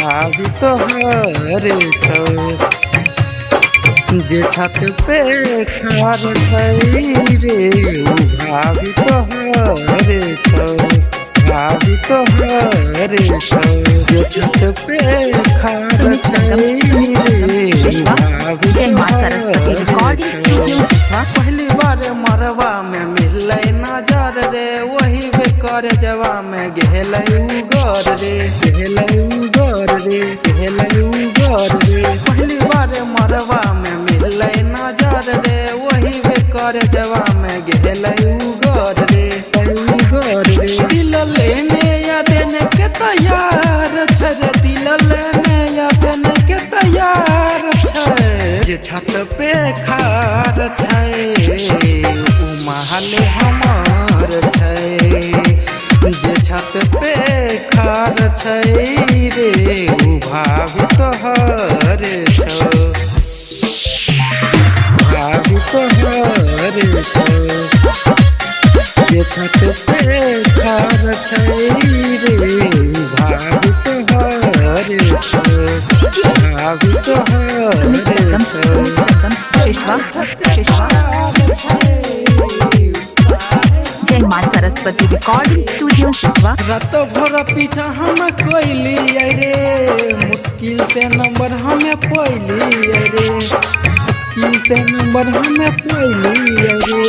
भाभी तोहर छौ। जे छत पे खार छै रे उ भाभी तोहर छौ। भाभी तोहर छौ। जे छत पे खार छै रे उ भाभी तोहर छौ। पहली बार मरवा में मिले नजर रे वही बेकर जवा में गेलै उगर रे गेलै उगर रे गेलै उगर रे। पहली बार मरवा में मिले नजर रे वही बेकर जवा में गेलै उगर रे उगर रे। दिल लेने या देने के तैयार छै रे दिल लेने या देने के तैयार छै। जे छत पे खार छै उ महल हमर छै। जे छत पे खार छै रे उ भाभी तोहर छौ। भाभी तोहर छौ। जे छत पे खार छै रे उ भाभी तोहर छौ। भाभी तोहर छौ। जय मां सरस्वती रिकॉर्डिंग स्टूडियो सिसवा। रात भर पीछा हम कोइली रे मुश्किल से नंबर हमें पैली रे मुश्किल से नंबर हमें पैली रे।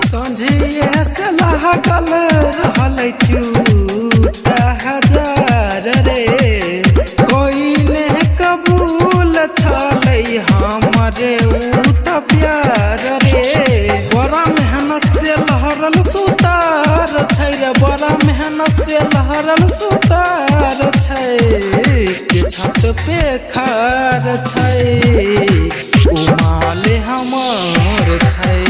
संझिए से लागल रहल चूटा हजार रे कोई ने कबूल छलै हमरे उ त प्यार रे। बड़ा मेहनत से लहरल सुतार छै रे बड़ा मेहनत से लहरल सुतार छै। जे छत पे खार छै उ माल हमर छै।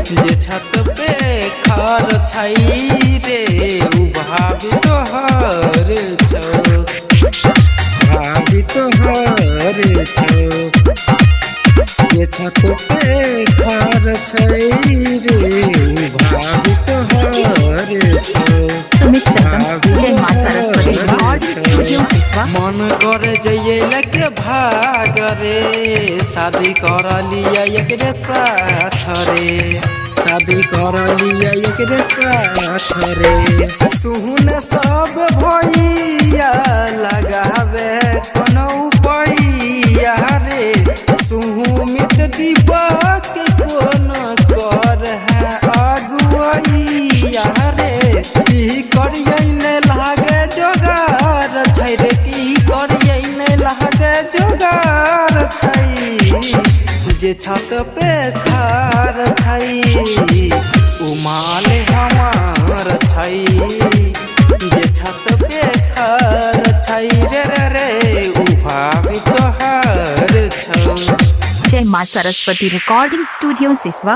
जे छत पे खार छै रे उ भाभी तोहर छौ। भाभी तोहर छौ। जे छत पे खार छै रे उ भाभी तोहर छौ। जय मां सरस्वती रिकॉर्डिंग स्टूडियो सिसवा। मन करे जइए लेके भाग रे शादी कर लिया एकरे साथ रे शादी कर लिया एकरे साथ रे। सुहुन सब भैया लगावे कोनो पैया रे सुहुमित दीपक कोन कर है अगुवैया रे। की करियै ने लागे जोगार छै रे की करियै ने लागे जोगार छै। जे छत पे खार छै उ माल हमर छै। जे छत पे खार छै रे रे उ भाभी तोहर छौ। जय मां सरस्वती रिकॉर्डिंग स्टूडियो सिसवा।